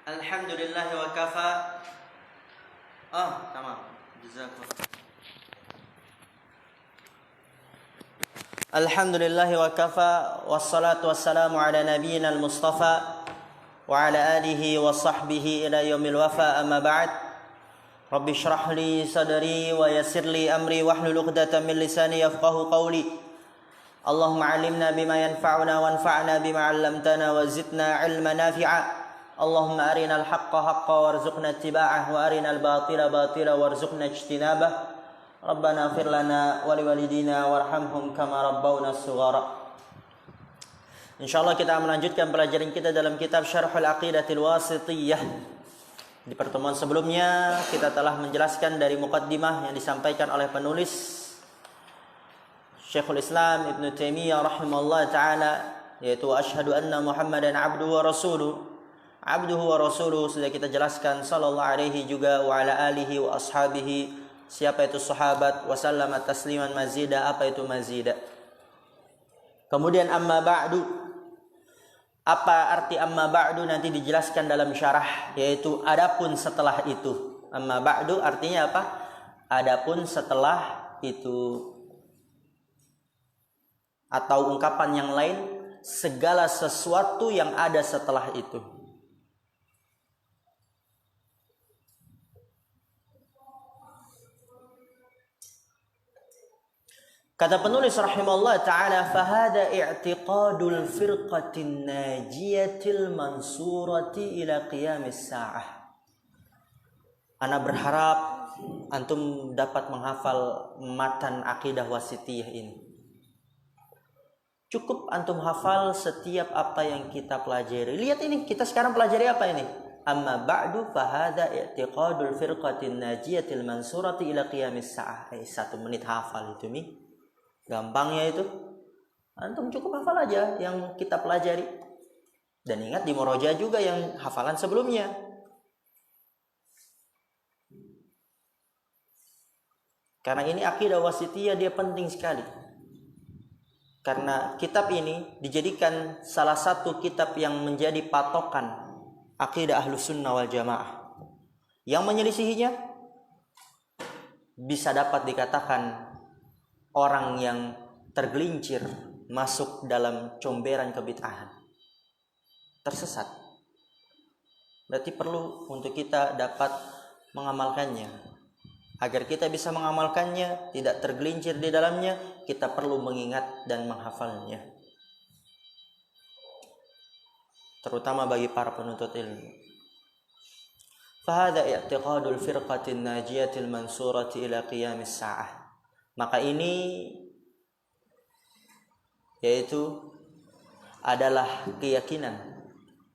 Alhamdulillah wa kafa. Tamam. Jazakallah. Alhamdulillah wa kafa. Wassalatu wassalamu ala nabiyyina al-mustafa wa ala alihi wa sahbihi ila yaumil wafa, amma ba'd. Rabbi shrah li sadri wa yassir li amri wahlul 'uqdatam min lisani yafqahu qawli. Allahumma 'allimna bima yanfa'una wanfa'na bima 'allamtana wa zidna 'ilman nafi'a. Allahumma arinal haqqa haqqa warzuqna ittiba'ah wa arinal batila batila warzuqna ijtinabah. Rabbana ighfir lana wa liwalidina warhamhum kama rabbawna shighara. Insyaallah kita melanjutkan pelajaran kita dalam kitab Syarhul Aqidatil Wasithiyah. Di pertemuan sebelumnya kita telah menjelaskan dari muqaddimah yang disampaikan oleh penulis Syekhul Islam Ibn Taimiyah rahimahullah ta'ala, yaitu asyhadu anna Muhammadan abduhu wa rasuluh. Abduhu wa rasuluh sudah kita jelaskan, sallallahu alaihi juga wa ala alihi wa ashabihi, siapa itu sahabat, wa sallama tasliman mazida, apa itu mazida. Kemudian amma ba'du, apa arti amma ba'du nanti dijelaskan dalam syarah, yaitu adapun setelah itu. Amma ba'du artinya apa? Adapun setelah itu, atau ungkapan yang lain, segala sesuatu yang ada setelah itu. Kata penulis rahimahullah ta'ala, fahada i'tiqadul firqatin najiyatil mansurati ila qiyamis sa'ah. Ana berharap antum dapat menghafal matan akidah wasithiyah ini. Cukup antum hafal setiap apa yang kita pelajari. Lihat ini, kita sekarang pelajari apa ini? Amma ba'du fahada i'tiqadul firqatin najiyatil mansurati ila qiyamis sa'ah. 1 menit hafal itu mi. Gampangnya itu, antum cukup hafal aja yang kita pelajari. Dan ingat di murojaah juga yang hafalan sebelumnya. Karena ini akidah wasithiyah, dia penting sekali. Karena kitab ini dijadikan salah satu kitab yang menjadi patokan akidah Ahlus Sunnah wal Jamaah. Yang menyelisihinya bisa dapat dikatakan orang yang tergelincir masuk dalam comberan kebid'ahan, tersesat. Berarti perlu untuk kita dapat mengamalkannya. Agar kita bisa mengamalkannya, tidak tergelincir di dalamnya, kita perlu mengingat dan menghafalnya. Terutama bagi para penuntut ilmu. Fahada i'tiqadul firqatin najiyatil mansurati ila qiyamis sa'ah. Maka ini yaitu adalah keyakinan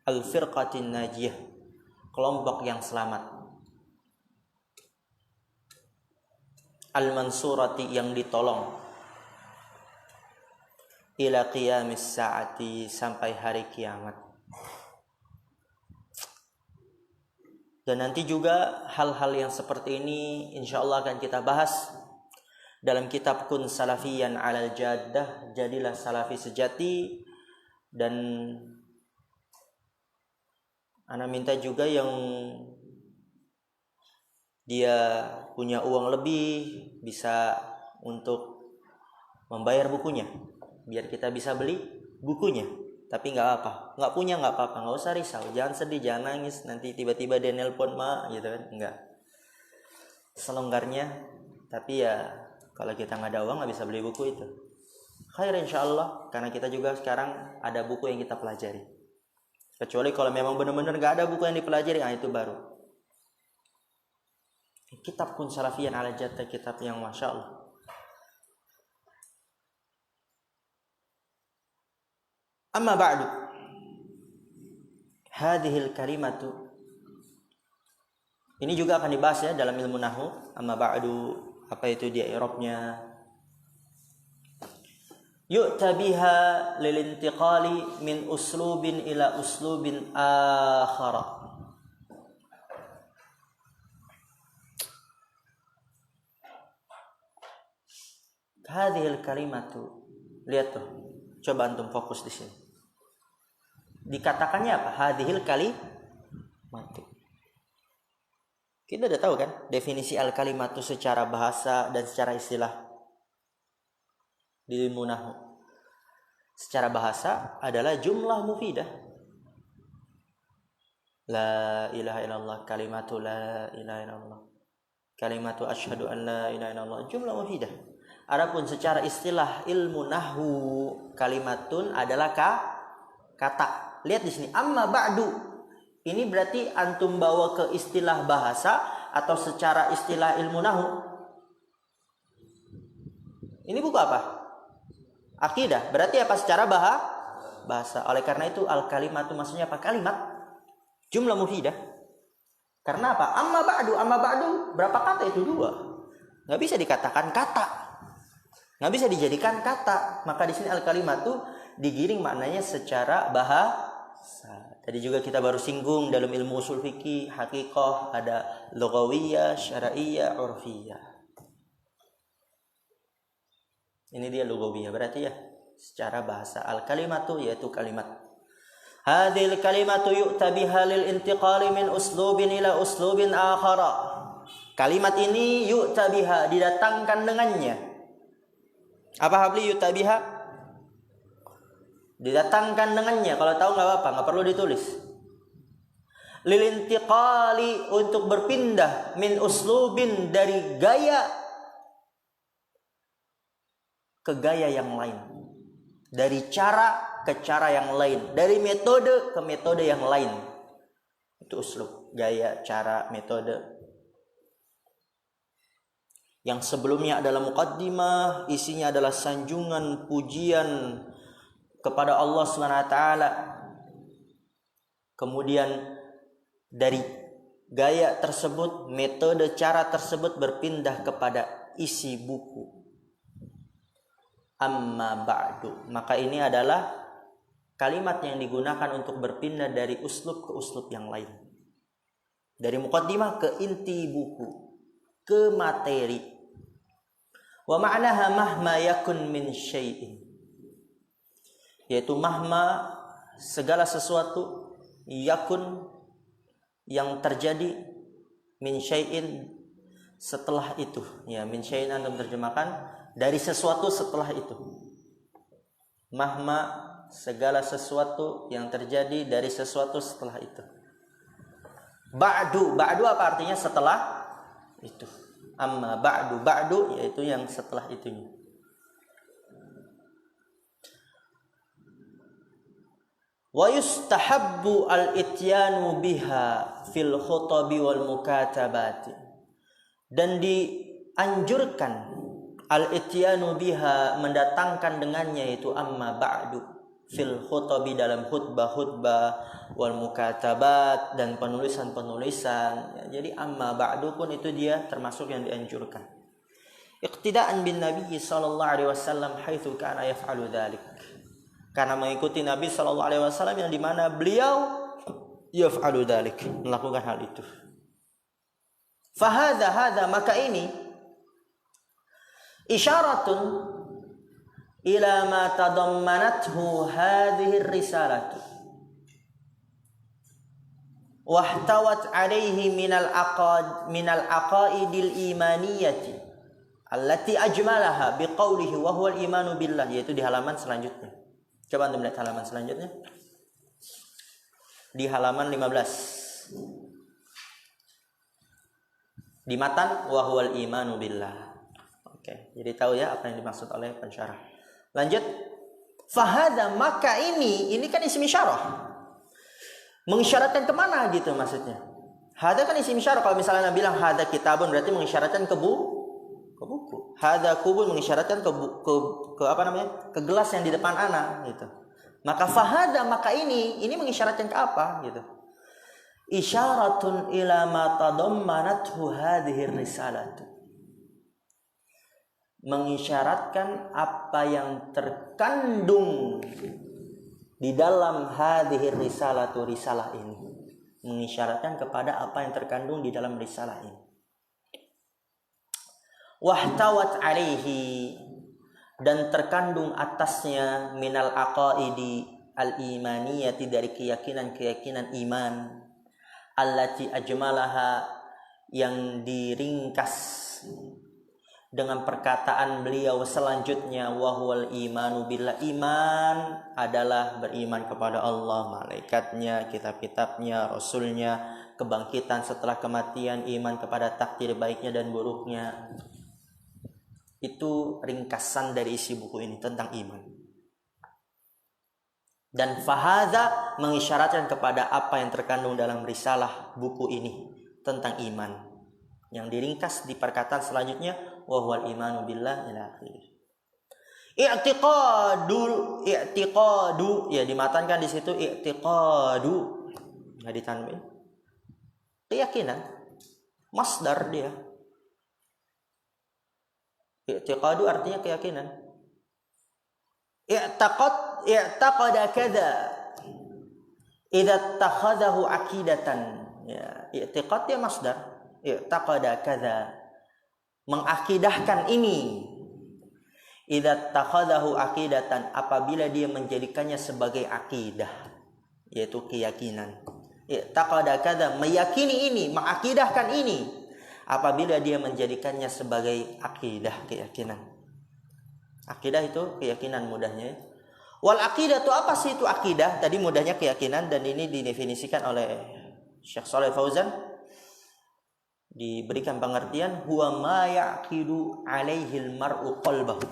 al-firqatin najiyah, kelompok yang selamat, al-mansurati yang ditolong, ila qiyamis sa'ati sampai hari kiamat. Dan nanti juga hal-hal yang seperti ini insyaallah akan kita bahas dalam kitab Kun Salafiyan 'alal Jaddah, jadilah salafi sejati. Dan ana minta juga yang dia punya uang lebih bisa untuk membayar bukunya, biar kita bisa beli bukunya. Tapi nggak apa, nggak punya nggak apa-apa, nggak usah risau, jangan sedih, jangan nangis nanti tiba-tiba dia nelpon gitu kan, nggak, selonggarnya. Tapi ya kalau kita nggak ada uang nggak bisa beli buku itu, khair insyaallah, karena kita juga sekarang ada buku yang kita pelajari. Kecuali kalau memang benar-benar nggak ada buku yang dipelajari, itu baru. Kitab Kun Salafiyan 'alal Jaddah, kitab yang masya Allah. Amma ba'du, hadhil kalimatu, ini juga akan dibahas ya dalam ilmu nahwu. Amma ba'du, apa itu dia i'rabnya? Yu'ta biha lil intiqali min uslubin ila uslubin akhar. Hadhil kalimatu, lihat tuh, coba antum fokus di sini. Dikatakannya apa? Hadhil matu. Kita udah tahu kan definisi al-kalimatu secara bahasa dan secara istilah di ilmu nahwu. Secara bahasa adalah jumlah mufidah. La ilaha illallah, kalimatu la ilaha illallah, kalimatu asyhadu an la ilaha illallah, jumlah mufidah. Adapun secara istilah ilmu nahwu, kalimatun adalah kata. Lihat di sini, amma ba'du. Ini berarti antum bawa ke istilah bahasa atau secara istilah ilmu nahwu? Ini buku apa? Akidah. Berarti apa secara bahasa. Oleh karena itu al-kalimatu maksudnya apa? Kalimat. Jumlah mufidah. Karena apa? Amma ba'du. Berapa kata itu? 2. Nggak bisa dikatakan kata. Nggak bisa dijadikan kata. Maka di sini al-kalimatu digiring maknanya secara bahasa. Tadi juga kita baru singgung dalam ilmu usul fikih, hakikah, ada lughawiyah, syar'iyyah, urfiyah. Ini dia lughawiyah, berarti ya secara bahasa. Al-kalimatu yaitu kalimat. Hadhil kalimatu yu'ta biha lil intiqali min uslubin ila uslubin akhara. Kalimat ini yu'ta biha, didatangkan dengannya. Apa habli yu'ta biha? Didatangkan dengannya. Kalau tahu nggak apa-apa, nggak perlu ditulis. Lil intiqali, untuk berpindah, min uslubin, dari gaya ke gaya yang lain, dari cara ke cara yang lain, dari metode ke metode yang lain. Itu uslub, gaya, cara, metode. Yang sebelumnya adalah muqaddimah, isinya adalah sanjungan, pujian kepada Allah SWT. Kemudian dari gaya tersebut, metode, cara tersebut berpindah kepada isi buku. Amma ba'du, maka ini adalah kalimat yang digunakan untuk berpindah dari uslub ke uslub yang lain, dari muqaddimah ke inti buku, ke materi. Wa ma'naha mahma yakun min syai'in, yaitu mahma, segala sesuatu, yakun, yang terjadi, min syai'in, setelah itu. Ya, min syai'in antum terjemahkan dari sesuatu setelah itu. Mahma, segala sesuatu yang terjadi dari sesuatu setelah itu. Ba'du apa artinya? Setelah itu. Amma ba'du yaitu yang setelah itunya. Wa yustahabbu al-ityanu biha fil khutabi wal mukatabati, dan dianjurkan al-ityanu biha, mendatangkan dengannya, itu amma ba'du, fil khutabi, dalam khutbah wal mukatabat, dan penulisan. Ya, jadi amma ba'du pun itu dia termasuk yang dianjurkan. Iqtidaan bin Nabi sallallahu alaihi wasallam haitsu kana yaf'alu dzalik, karena mengikuti Nabi sallallahu alaihi wasallam yang dimana beliau yaf'alu dzalik, melakukan hal itu. Fahadha, maka ini isyaratun ila ma tadammanathu hadhihi risalatu wahtawat alaihi minal aqaidil imaniyati allati ajmalaha biqaulihi wa huwa al-imanu billah, yaitu di halaman selanjutnya. Coba antum lihat halaman selanjutnya. Di halaman 15. Di matan wa huwa al-imanu billah. Oke, jadi tahu ya apa yang dimaksud oleh pensyarah. Lanjut. Fahadha, maka ini kan isim isyarah. Mengisyaratkan kemana gitu maksudnya. Hada kan isim isyarah. Kalau misalnya bilang hada kitabun, berarti mengisyaratkan ke buku. Hada kubun, mengisyaratkan ke apa namanya? Ke gelas yang di depan ana gitu. Maka fahada, maka ini mengisyaratkan ke apa gitu. Isyaratun ila ma tadammanathu hadhihi risalatu, mengisyaratkan apa yang terkandung di dalam hadhihi risalatu, risalah ini, mengisyaratkan kepada apa yang terkandung di dalam risalah ini. Wahtawat alaihi, dan terkandung atasnya, minal aqaidi al-imaniyati, dari keyakinan iman, allati ajmalaha, yang diringkas dengan perkataan beliau selanjutnya, wahwal imanu billah, iman adalah beriman kepada Allah, malaikatnya, kitab-kitabnya, rasulnya, kebangkitan setelah kematian, iman kepada takdir baiknya dan buruknya. Itu ringkasan dari isi buku ini tentang iman. Dan fahadha mengisyaratkan kepada apa yang terkandung dalam risalah buku ini tentang iman, yang diringkas di perkataan selanjutnya, wa huwal imanu billah ila akhir. I'tiqadu ya dimatankan di situ, i'tiqadu enggak ditanwin. Keyakinan, masdar dia. I'tiqadu artinya keyakinan. I'taqada kadza idza takhadahu aqidatan. Ya, i'tiqad dia masdar. I'taqada kadza, mengakidahkan ini. Idza takhadahu aqidatan, apabila dia menjadikannya sebagai akidah, yaitu keyakinan. I'taqada kadza, meyakini ini, mengakidahkan ini, apabila dia menjadikannya sebagai akidah, keyakinan. Akidah itu keyakinan mudahnya. Wal aqidah itu apa sih itu akidah? Tadi mudahnya keyakinan, dan ini didefinisikan oleh Syekh Shalih Fauzan, diberikan pengertian, huwa ma yaqidu alaihil mar'u qalbahu.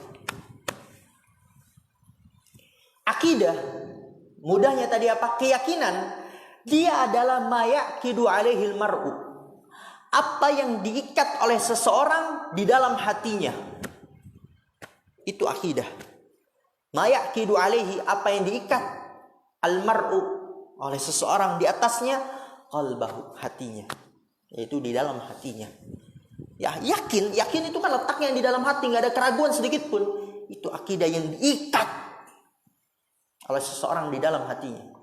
Akidah mudahnya tadi apa? Keyakinan. Dia adalah ma yaqidu alaihil mar'u, apa yang diikat oleh seseorang di dalam hatinya. Itu akidah. Ma yaqidu alaihi, apa yang diikat al mar'u oleh seseorang di atasnya, qalbahu, hatinya, yaitu di dalam hatinya. Ya, yakin itu kan letaknya di dalam hati, nggak ada keraguan sedikit pun. Itu akidah yang diikat oleh seseorang di dalam hatinya.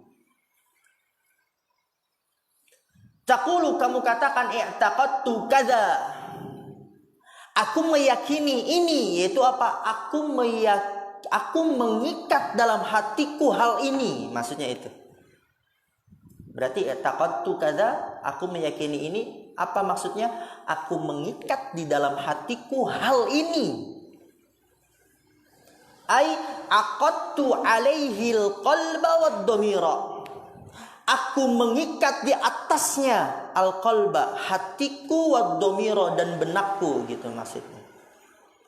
Taqulu, kamu katakan, i'taqadtu kadza, aku meyakini ini, yaitu apa? Aku mengikat dalam hatiku hal ini, maksudnya itu. Berarti i'taqadtu kadza, aku meyakini ini, apa maksudnya? Aku mengikat di dalam hatiku hal ini. Ai aqadtu alaihil qalba wad dhamira. Aku mengikat di atasnya al-qalba, hatiku, wad dhamira, dan benakku, gitu maksudnya.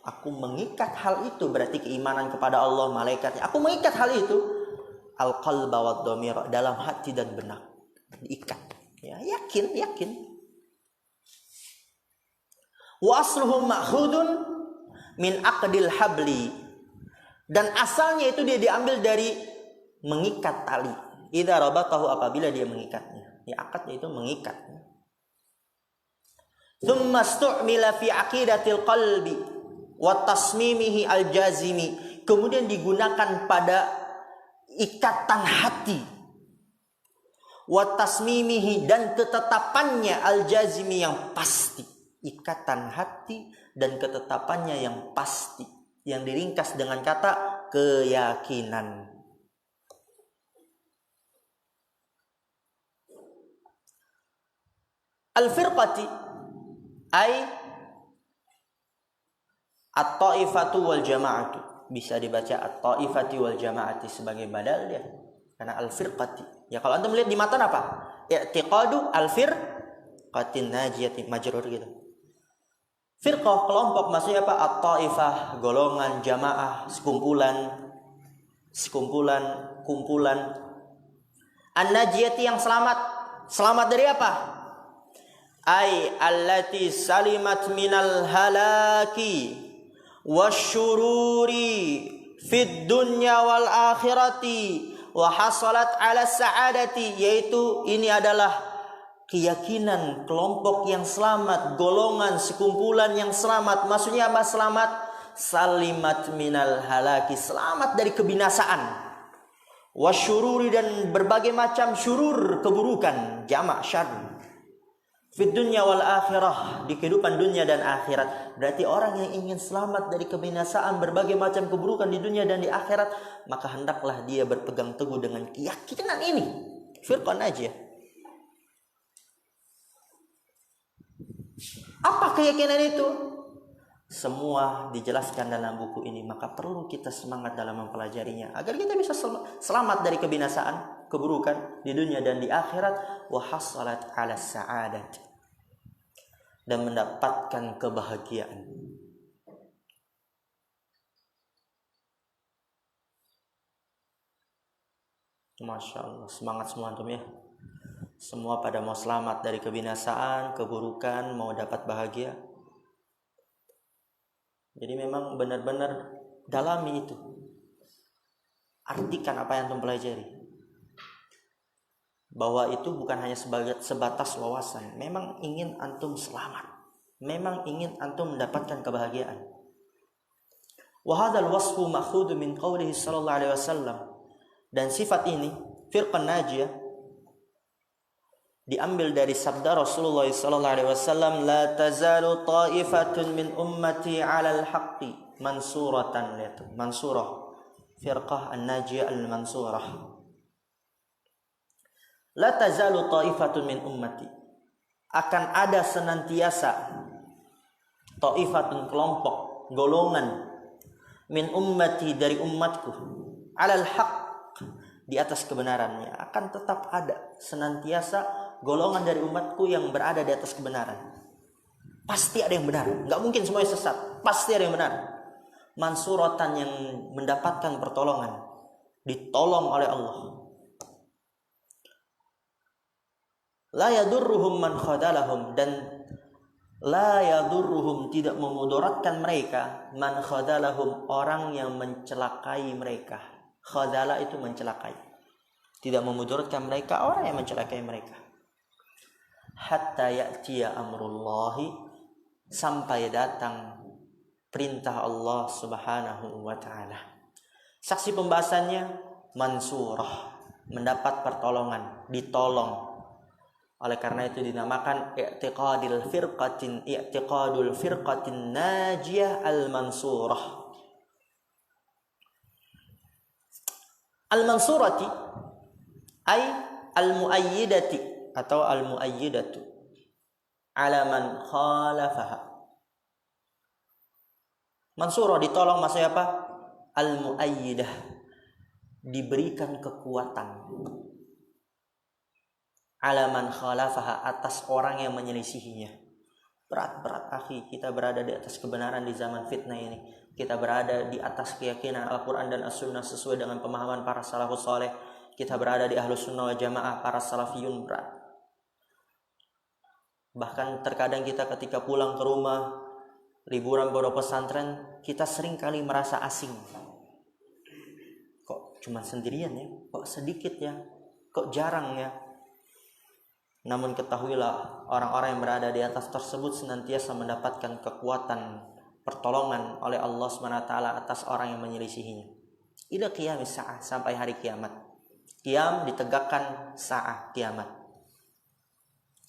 Aku mengikat hal itu, berarti keimanan kepada Allah, malaikatnya. Aku mengikat hal itu, al-qalba wad dhamira, dalam hati dan benak. Diikat. Ya, yakin. Wa asluhu ma'khudun min aqdil habli. Dan asalnya itu dia diambil dari mengikat tali. Idza rabatahu, apabila dia mengikatnya. Ya, akadnya itu mengikatnya. Tsumma stu'mila fi aqidatil qalbi wa tasmimihi al-jazimi. Kemudian digunakan pada ikatan hati. Wa tasmimihi, dan ketetapannya al-jazimi, yang pasti. Ikatan hati dan ketetapannya yang pasti, yang diringkas dengan kata keyakinan. Al-firqati ay at-ta'ifatu wal jama'atu. Bisa dibaca at-ta'ifati wal jama'ati sebagai badal dia. Karena al-firqati. Ya kalau antum lihat di matan apa? I'tiqadu al-firqatin najiyati, majrur gitu. Firqah, kelompok, maksudnya apa? At-ta'ifah, golongan, jamaah, kumpulan. An-najiyati, yang selamat. Selamat dari apa? Ay allati salimat minal halaki wasyururi fid dunya wal akhirati wa hasalat ala sa'adati, yaitu ini adalah keyakinan kelompok yang selamat, golongan, sekumpulan yang selamat. Maksudnya apa selamat? Salimat minal halaki, selamat dari kebinasaan. Wasyururi, dan berbagai macam syurur, keburukan, jamak syarr. Fid dunya wal akhirah, di kehidupan dunia dan akhirat. Berarti orang yang ingin selamat dari kebinasaan, berbagai macam keburukan di dunia dan di akhirat, maka hendaklah dia berpegang teguh dengan keyakinan ini. Firqah najiyah. Apa keyakinan itu? Semua dijelaskan dalam buku ini, maka perlu kita semangat dalam mempelajarinya agar kita bisa selamat dari kebinasaan, keburukan di dunia dan di akhirat, wa hasalat 'ala sa'adat, dan mendapatkan kebahagiaan. Masya Allah, semangat semua antum ya. Semua pada mau selamat dari kebinasaan, keburukan, mau dapat bahagia. Jadi memang benar-benar dalami itu. Artikan apa yang antum pelajari. Bahwa itu bukan hanya sebatas wawasan. Memang ingin antum selamat. Memang ingin antum mendapatkan kebahagiaan. Wa hadzal wasfu ma'khudhu min qawlihi sallallahu alaihi wasallam. Dan sifat ini, firqan najiyah, diambil dari sabda Rasulullah sallallahu alaihi wasallam, la tazalu ta'ifatun min ummati 'alal haqqi mansuratan, lihat mansurah, firqah an-najiyah al-mansurah. La tazalu ta'ifatun min ummati, akan ada senantiasa ta'ifatun, kelompok, golongan, min ummati, dari umatku, 'alal haqq, di atas kebenarannya. Akan tetap ada senantiasa golongan dari umatku yang berada di atas kebenaran. Pasti ada yang benar. Gak mungkin semuanya sesat. Pasti ada yang benar. Mansuratan, yang mendapatkan pertolongan. Ditolong oleh Allah. La yadurruhum man khadalahum, dan la yadurruhum, tidak memudaratkan mereka, man khadalahum, orang yang mencelakai mereka. Khadala itu mencelakai. Tidak memudaratkan mereka orang yang mencelakai mereka. Hatta ya'tiya amrullahi, sampai datang perintah Allah Subhanahu wa ta'ala. Saksi pembahasannya mansurah, mendapat pertolongan, ditolong. Oleh karena itu dinamakan i'tiqadul firqatin najiyah al-mansurah. Al-mansurati ay al-muayyidati atau al-muayyidatu ala man khalafaha. Mansurah, ditolong, maksudnya apa? Al-muayyidah, diberikan kekuatan, ala man khalafaha, atas orang yang menyelisihinya. Berat akhi, kita berada di atas kebenaran di zaman fitnah ini. Kita berada di atas keyakinan Al-Quran dan As-Sunnah sesuai dengan pemahaman para salafus saleh. Kita berada di Ahlus Sunnah wal Jamaah, para salafiyun berat. Bahkan terkadang kita ketika pulang ke rumah, liburan pondok pesantren, kita sering kali merasa asing. Kok cuma sendirian ya? Kok sedikit ya? Kok jarang ya? Namun ketahuilah, orang-orang yang berada di atas tersebut senantiasa mendapatkan kekuatan, pertolongan oleh Allah SWT atas orang yang menyelisihinya. Ila qiyamis sa'ah, sampai hari kiamat. Qiyam, ditegakkan sa'ah, kiamat.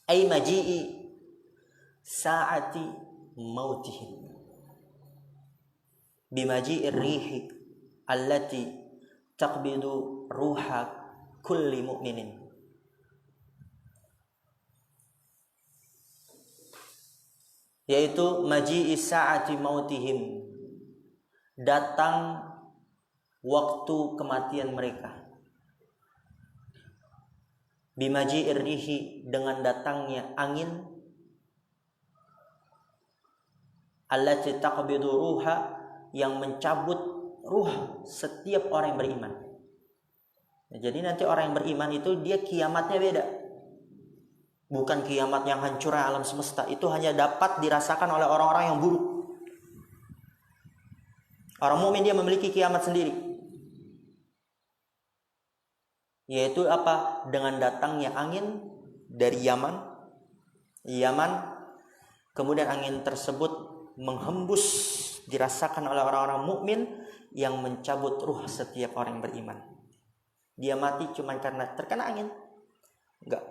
Ay maji'i sa'ati mautihim. Bimaji'ir rihi allati taqbidu ruha kulli mu'minin. Yaitu maji'i sa'ati mautihim, datang waktu kematian mereka. Bimaji'ir rihi, dengan datangnya angin, allati taqbidu ruha, yang mencabut ruh setiap orang yang beriman. Jadi nanti orang yang beriman itu dia kiamatnya beda. Bukan kiamat yang hancur alam semesta. Itu hanya dapat dirasakan oleh orang-orang yang buruk. Orang mukmin dia memiliki kiamat sendiri. Yaitu apa? Dengan datangnya angin dari Yaman. Kemudian angin tersebut menghembus, dirasakan oleh orang-orang mukmin, yang mencabut ruh setiap orang yang beriman. Dia mati cuma karena terkena angin. Enggak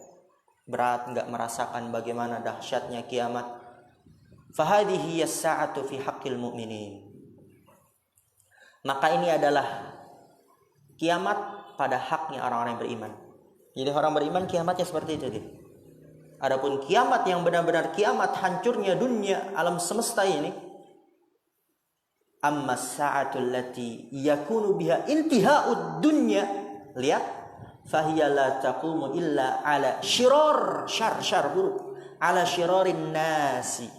berat, enggak merasakan bagaimana dahsyatnya kiamat. Fahadhihi as-sa'atu fi haqqil mu'minin. Maka ini adalah kiamat pada haknya orang-orang yang beriman. Jadi orang beriman kiamatnya seperti itu dia. Adapun kiamat yang benar-benar kiamat, hancurnya dunia, alam semesta ini, amma sa'atul lati yakunu biha intiha'ud dunya, lihat, fahiya la taqumu illa ala syar buruk, ala syirarin nasi.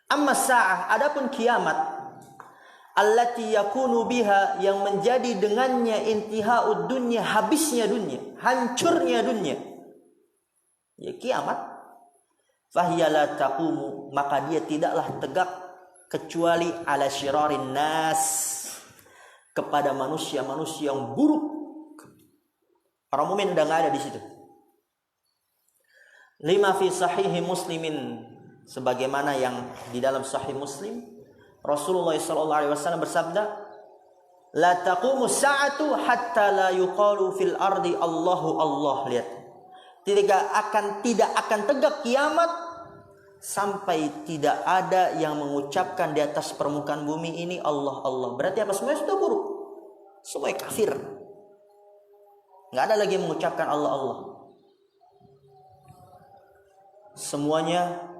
Amma sa'ah, adapun kiamat, allati yakunu biha, yang menjadi dengannya intiha'ud dunya, habisnya dunia, hancurnya dunia, ya kiamat, fahiya la taqumu, maka dia tidaklah tegak kecuali ala syirarin nas, kepada manusia-manusia yang buruk. Orang mukmin udah nggak ada di situ. Lima fi sahihi muslimin, sebagaimana yang di dalam sahih Muslim, Rasulullah SAW bersabda, la taqumu sa'atu hatta la yuqalu fil ardi Allahu Allah. Lihat, tidak akan tegak kiamat sampai tidak ada yang mengucapkan di atas permukaan bumi ini Allah Allah. Berarti apa? Semuanya sudah buruk, semuanya kafir, nggak ada lagi yang mengucapkan Allah Allah. Semuanya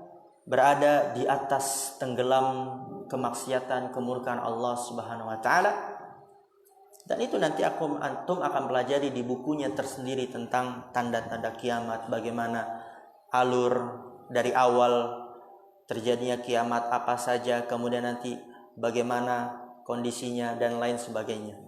berada di atas tenggelam kemaksiatan, kemurkaan Allah Subhanahu wa taala. Dan itu nanti antum akan pelajari di bukunya tersendiri tentang tanda-tanda kiamat, bagaimana alur dari awal terjadinya kiamat apa saja, kemudian nanti bagaimana kondisinya dan lain sebagainya.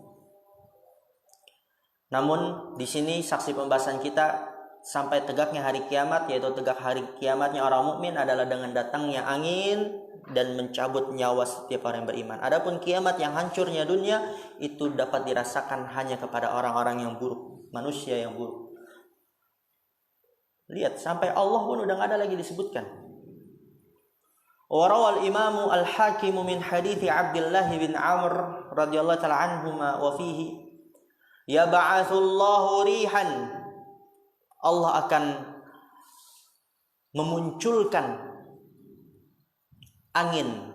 Namun di sini saksi pembahasan kita sampai tegaknya hari kiamat, yaitu tegak hari kiamatnya orang mukmin adalah dengan datangnya angin dan mencabut nyawa setiap orang yang beriman. Adapun kiamat yang hancurnya dunia itu dapat dirasakan hanya kepada orang-orang yang buruk, manusia yang buruk. Lihat, sampai Allah pun udah nggak ada lagi disebutkan. Wa rawal imamu al-hakimu min hadithi Abdullah bin Amr radhiyallahu ta'ala anhuma wa fihi yab'atsullahu rihan, Allah akan memunculkan angin,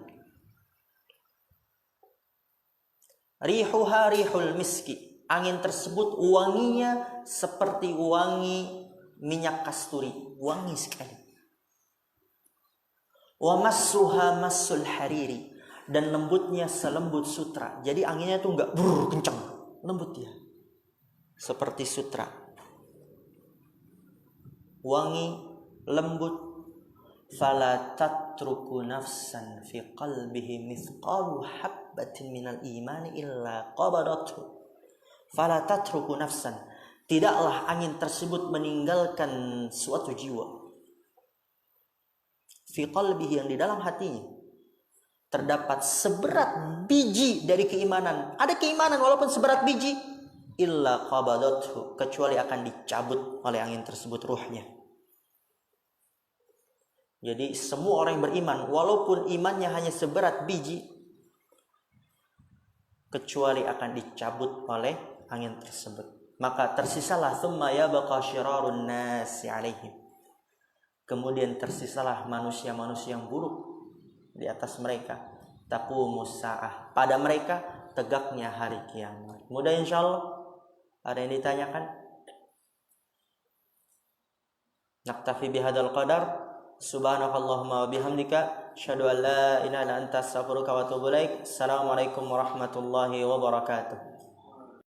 rihuha rihul miski, angin tersebut wanginya seperti wangi minyak kasturi, wangi sekali. Wa massuha massul hariri, dan lembutnya selembut sutra. Jadi anginnya tuh enggak kencang, lembut dia, seperti sutra, wangi, lembut. Fala tatruku nafsan fi qalbihi mithqalu habbatin minal imani illa qabadathu. Fala tatruku nafsan, tidaklah angin tersebut meninggalkan suatu jiwa, fi qalbihi, yang di dalam hatinya terdapat seberat biji dari keimanan. Ada keimanan walaupun seberat biji, illa qabadathu, kecuali akan dicabut oleh angin tersebut ruhnya. Jadi semua orang yang beriman, walaupun imannya hanya seberat biji, kecuali akan dicabut oleh angin tersebut. Maka tersisalah thumma yabqa syirarun nasi alaihim, kemudian tersisalah manusia-manusia yang buruk di atas mereka. Taqumus sa'ah, pada mereka tegaknya hari kiamat. Mudah insyaallah. Ada yang ditanyakan? Naktafi bihadzal qadar. Subhanakallahumma wa bihamdika asyhadu an la ilaha illa anta astaghfiruka wa atubu ilaik. Assalamualaikum warahmatullahi wabarakatuh.